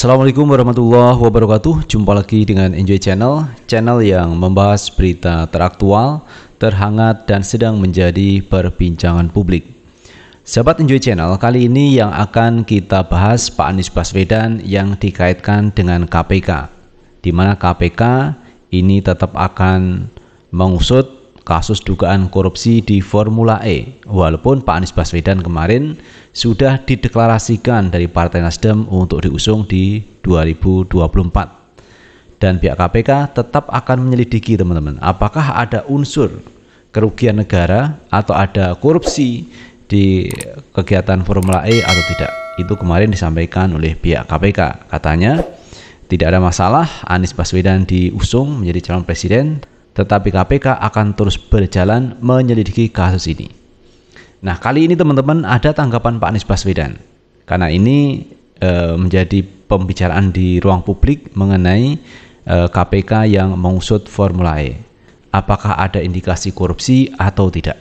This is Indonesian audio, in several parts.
Assalamualaikum warahmatullahi wabarakatuh. Jumpa lagi dengan Enjoy Channel, channel yang membahas berita teraktual, terhangat, dan sedang menjadi perbincangan publik. Sahabat Enjoy Channel, kali ini yang akan kita bahas Pak Anies Baswedan yang dikaitkan dengan KPK, di mana KPK ini tetap akan mengusut kasus dugaan korupsi di Formula E, walaupun Pak Anies Baswedan kemarin sudah dideklarasikan dari Partai Nasdem untuk diusung di 2024. Dan pihak KPK tetap akan menyelidiki teman-teman, apakah ada unsur kerugian negara atau ada korupsi di kegiatan Formula E atau tidak. Itu kemarin disampaikan oleh pihak KPK. Katanya tidak ada masalah Anies Baswedan diusung menjadi calon presiden, tetapi KPK akan terus berjalan menyelidiki kasus ini. Nah, kali ini teman-teman ada tanggapan Pak Anies Baswedan, karena ini menjadi pembicaraan di ruang publik mengenai KPK yang mengusut Formula E. Apakah ada indikasi korupsi atau tidak?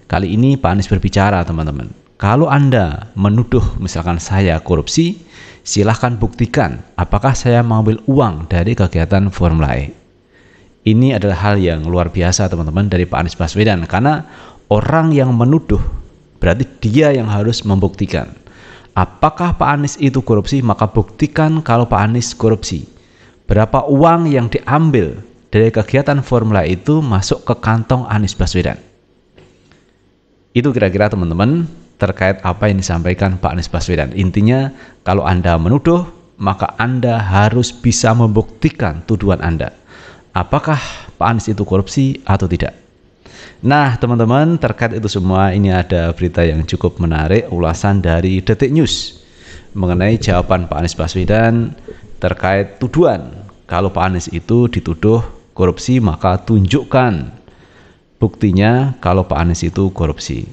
Kali ini Pak Anies berbicara teman-teman. Kalau Anda menuduh misalkan saya korupsi, silahkan buktikan apakah saya mengambil uang dari kegiatan Formula E. Ini adalah hal yang luar biasa teman-teman dari Pak Anies Baswedan, karena orang yang menuduh berarti dia yang harus membuktikan. Apakah Pak Anies itu korupsi, maka buktikan kalau Pak Anies korupsi. Berapa uang yang diambil dari kegiatan Formula itu masuk ke kantong Anies Baswedan. Itu kira-kira teman-teman terkait apa yang disampaikan Pak Anies Baswedan. Intinya kalau Anda menuduh, maka Anda harus bisa membuktikan tuduhan Anda. Apakah Pak Anies itu korupsi atau tidak? Nah teman-teman, terkait itu semua ini ada berita yang cukup menarik, ulasan dari Detik News mengenai jawaban Pak Anies Baswedan terkait tuduhan. Kalau Pak Anies itu dituduh korupsi, maka tunjukkan buktinya kalau Pak Anies itu korupsi.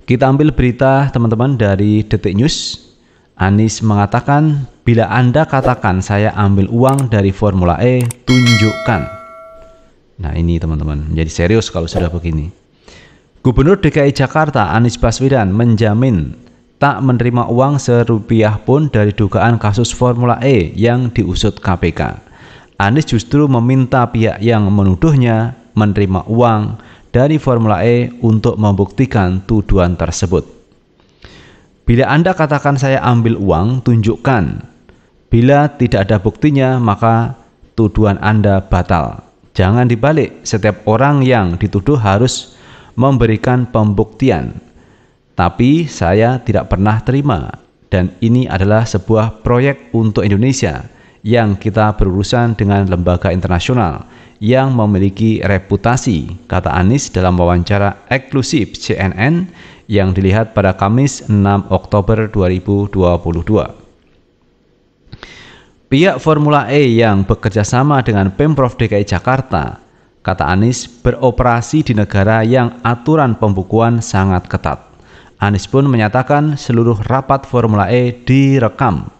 Kita ambil berita teman-teman dari Detik News. Anies mengatakan, bila Anda katakan saya ambil uang dari Formula E, tunjukkan. Nah ini teman-teman, menjadi serius kalau sudah begini. Gubernur DKI Jakarta Anies Baswedan menjamin tak menerima uang serupiah pun dari dugaan kasus Formula E yang diusut KPK. Anies justru meminta pihak yang menuduhnya menerima uang dari Formula E untuk membuktikan tuduhan tersebut. Bila Anda katakan saya ambil uang, tunjukkan. Bila tidak ada buktinya, maka tuduhan Anda batal. Jangan dibalik, setiap orang yang dituduh harus memberikan pembuktian. Tapi saya tidak pernah terima, dan ini adalah sebuah proyek untuk Indonesia yang kita berurusan dengan lembaga internasional yang memiliki reputasi, kata Anies dalam wawancara eksklusif CNN yang dilihat pada Kamis 6 Oktober 2022. Pihak Formula E yang bekerja sama dengan Pemprov DKI Jakarta, kata Anies, beroperasi di negara yang aturan pembukuan sangat ketat. Anies pun menyatakan seluruh rapat Formula E direkam.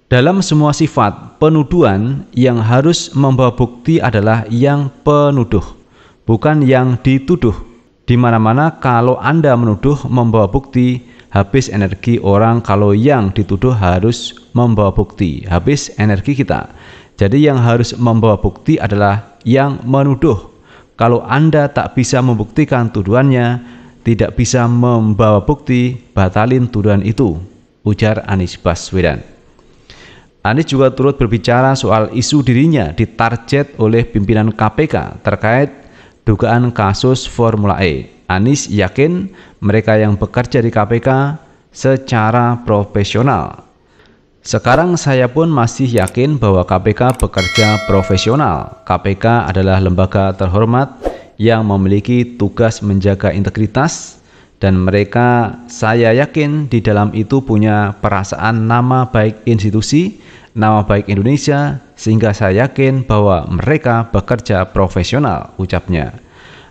Dalam semua sifat penuduhan, yang harus membawa bukti adalah yang penuduh, bukan yang dituduh. Di mana-mana kalau Anda menuduh membawa bukti, habis energi orang. Kalau yang dituduh harus membawa bukti, habis energi kita. Jadi yang harus membawa bukti adalah yang menuduh. Kalau Anda tak bisa membuktikan tuduhannya, tidak bisa membawa bukti, batalin tuduhan itu, ujar Anies Baswedan. Anies juga turut berbicara soal isu dirinya ditarget oleh pimpinan KPK terkait dugaan kasus Formula E. Anies yakin mereka yang bekerja di KPK secara profesional. Sekarang saya pun masih yakin bahwa KPK bekerja profesional. KPK adalah lembaga terhormat yang memiliki tugas menjaga integritas, dan mereka, saya yakin di dalam itu punya perasaan nama baik institusi, nama baik Indonesia, sehingga saya yakin bahwa mereka bekerja profesional, ucapnya.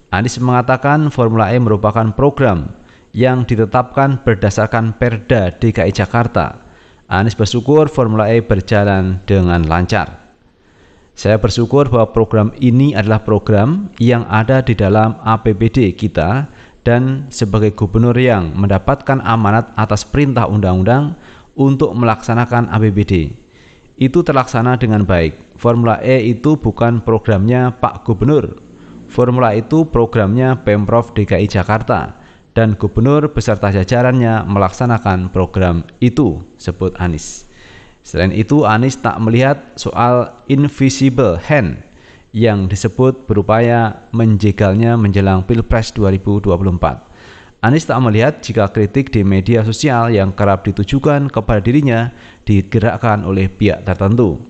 Anies mengatakan Formula E merupakan program yang ditetapkan berdasarkan Perda DKI Jakarta. Anies bersyukur Formula E berjalan dengan lancar. Saya bersyukur bahwa program ini adalah program yang ada di dalam APBD kita, dan sebagai gubernur yang mendapatkan amanat atas perintah undang-undang untuk melaksanakan APBD. itu terlaksana dengan baik. Formula E itu bukan programnya Pak Gubernur. Formula itu programnya Pemprov DKI Jakarta dan gubernur beserta jajarannya melaksanakan program itu, sebut Anies. Selain itu, Anies tak melihat soal invisible hand yang disebut berupaya menjegalnya menjelang Pilpres 2024. Anies tak melihat jika kritik di media sosial yang kerap ditujukan kepada dirinya digerakkan oleh pihak tertentu.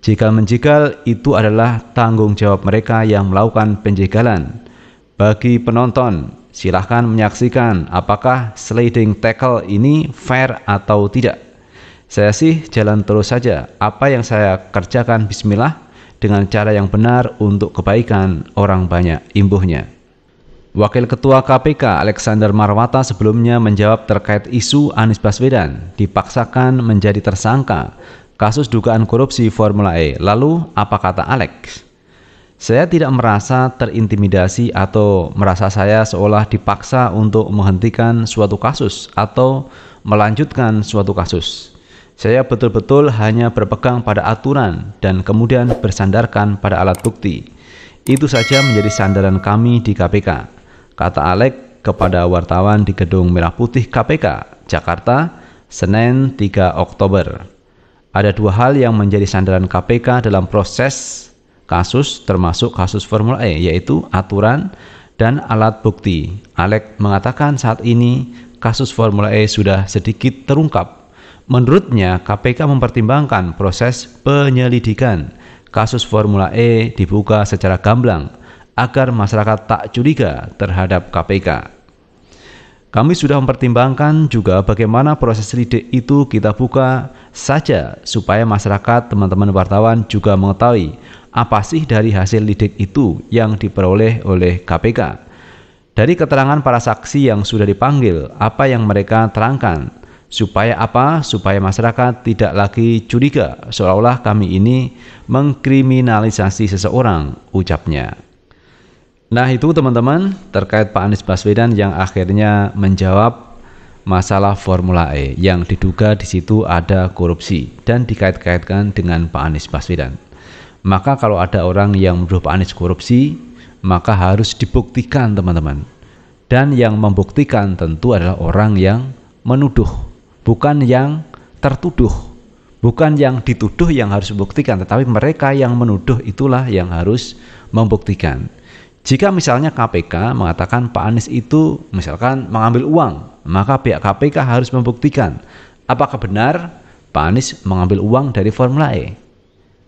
Jika menjegal itu adalah tanggung jawab mereka yang melakukan penjegalan. Bagi penonton, silahkan menyaksikan apakah sliding tackle ini fair atau tidak. Saya sih jalan terus saja, apa yang saya kerjakan bismillah dengan cara yang benar untuk kebaikan orang banyak, imbuhnya. Wakil Ketua KPK Alexander Marwata sebelumnya menjawab terkait isu Anies Baswedan dipaksakan menjadi tersangka kasus dugaan korupsi Formula E. Lalu apa kata Alex? Saya tidak merasa terintimidasi atau merasa saya seolah dipaksa untuk menghentikan suatu kasus atau melanjutkan suatu kasus. Saya betul-betul hanya berpegang pada aturan dan kemudian bersandarkan pada alat bukti. Itu saja menjadi sandaran kami di KPK, kata Alex kepada wartawan di Gedung Merah Putih KPK, Jakarta, Senin 3 Oktober. Ada dua hal yang menjadi sandaran KPK dalam proses kasus termasuk kasus Formula E, yaitu aturan dan alat bukti. Alex mengatakan saat ini kasus Formula E sudah sedikit terungkap. Menurutnya, KPK mempertimbangkan proses penyelidikan kasus Formula E dibuka secara gamblang agar masyarakat tak curiga terhadap KPK. Kami sudah mempertimbangkan juga bagaimana proses lidik itu kita buka saja supaya masyarakat, teman-teman wartawan juga mengetahui apa sih dari hasil lidik itu yang diperoleh oleh KPK. Dari keterangan para saksi yang sudah dipanggil, apa yang mereka terangkan. Supaya apa? Supaya masyarakat tidak lagi curiga seolah-olah kami ini mengkriminalisasi seseorang, ucapnya. Nah itu teman-teman terkait Pak Anies Baswedan yang akhirnya menjawab masalah Formula E yang diduga di situ ada korupsi dan dikait-kaitkan dengan Pak Anies Baswedan. Maka kalau ada orang yang menuduh Pak Anies korupsi, maka harus dibuktikan teman-teman. Dan yang membuktikan tentu adalah orang yang menuduh, bukan yang tertuduh, bukan yang dituduh yang harus membuktikan, tetapi mereka yang menuduh itulah yang harus membuktikan. Jika misalnya KPK mengatakan Pak Anies itu misalkan mengambil uang, maka pihak KPK harus membuktikan apakah benar Pak Anies mengambil uang dari Formula E.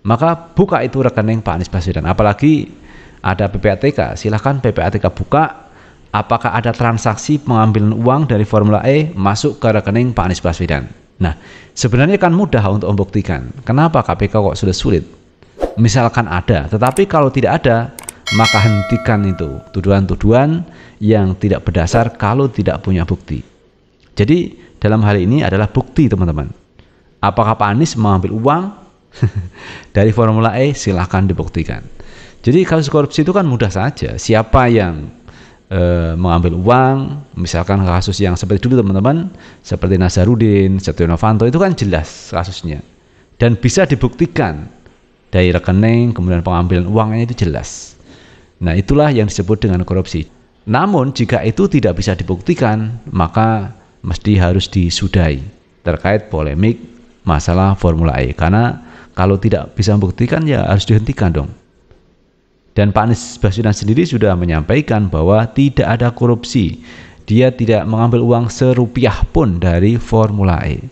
Maka buka itu rekening Pak Anies Baswedan. Apalagi ada PPATK, silahkan PPATK buka apakah ada transaksi pengambilan uang dari Formula E masuk ke rekening Pak Anies Baswedan. Nah, sebenarnya kan mudah untuk membuktikan. Kenapa KPK kok sudah sulit? Misalkan ada, tetapi kalau tidak ada, maka hentikan itu tuduhan-tuduhan yang tidak berdasar kalau tidak punya bukti. Jadi dalam hal ini adalah bukti teman-teman. Apakah Pak Anies mengambil uang dari Formula E? Silahkan dibuktikan. Jadi kasus korupsi itu kan mudah saja. Siapa yang mengambil uang, misalkan kasus yang seperti dulu teman-teman, seperti Nazarudin, Setia Novanto, itu kan jelas kasusnya. Dan bisa dibuktikan dari rekening, kemudian pengambilan uangnya itu jelas. Nah itulah yang disebut dengan korupsi. Namun jika itu tidak bisa dibuktikan, maka mesti harus disudahi terkait polemik masalah Formula E. Karena kalau tidak bisa membuktikan ya harus dihentikan dong. Dan Pak Anies Baswedan sendiri sudah menyampaikan bahwa tidak ada korupsi. Dia tidak mengambil uang serupiah pun dari Formula E.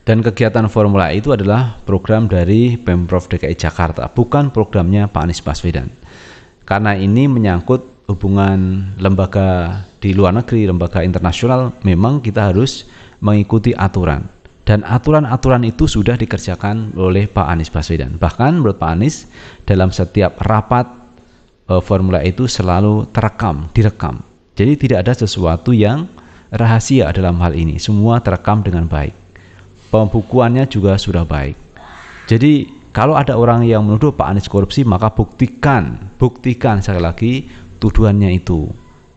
Dan kegiatan Formula E itu adalah program dari Pemprov DKI Jakarta, bukan programnya Pak Anies Baswedan. Karena ini menyangkut hubungan lembaga di luar negeri, lembaga internasional, memang kita harus mengikuti aturan. Dan aturan-aturan itu sudah dikerjakan oleh Pak Anies Baswedan. Bahkan menurut Pak Anies, dalam setiap rapat Formula E itu selalu direkam. Jadi tidak ada sesuatu yang rahasia dalam hal ini. Semua terekam dengan baik. Pembukuannya juga sudah baik. Jadi kalau ada orang yang menuduh Pak Anies korupsi, maka buktikan sekali lagi tuduhannya itu.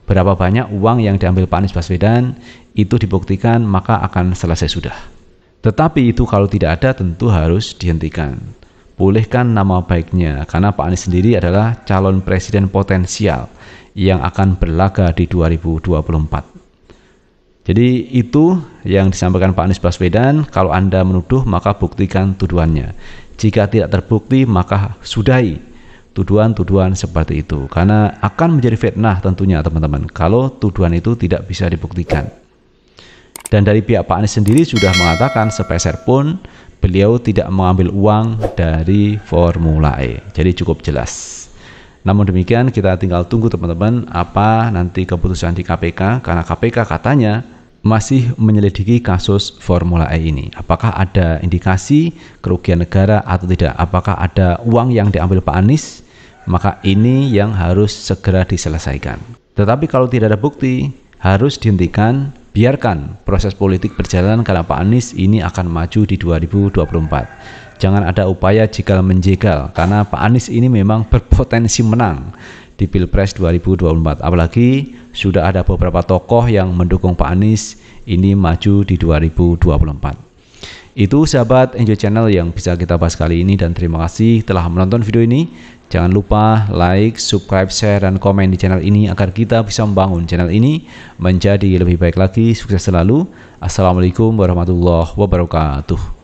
Berapa banyak uang yang diambil Pak Anies Baswedan, itu dibuktikan, maka akan selesai sudah. Tetapi itu kalau tidak ada tentu harus dihentikan. Pulihkan nama baiknya, karena Pak Anies sendiri adalah calon presiden potensial yang akan berlaga di 2024. Jadi itu yang disampaikan Pak Anies Baswedan. Kalau Anda menuduh, maka buktikan tuduhannya. Jika tidak terbukti, maka sudahi tuduhan-tuduhan seperti itu. Karena akan menjadi fitnah tentunya teman-teman, kalau tuduhan itu tidak bisa dibuktikan. Dan dari pihak Pak Anies sendiri sudah mengatakan sepeser pun beliau tidak mengambil uang dari Formula E. Jadi cukup jelas. Namun demikian kita tinggal tunggu teman-teman apa nanti keputusan di KPK, karena KPK katanya masih menyelidiki kasus Formula E ini. Apakah ada indikasi kerugian negara atau tidak? Apakah ada uang yang diambil Pak Anies? Maka ini yang harus segera diselesaikan. Tetapi kalau tidak ada bukti, harus dihentikan, biarkan proses politik berjalan, karena Pak Anies ini akan maju di 2024. Jangan ada upaya jegal menjegal, karena Pak Anies ini memang berpotensi menang di Pilpres 2024. Apalagi sudah ada beberapa tokoh yang mendukung Pak Anies ini maju di 2024. Itu sahabat Enjoy Channel yang bisa kita bahas kali ini, dan terima kasih telah menonton video ini. Jangan lupa like, subscribe, share, dan komen di channel ini agar kita bisa membangun channel ini menjadi lebih baik lagi. Sukses selalu. Assalamualaikum warahmatullahi wabarakatuh.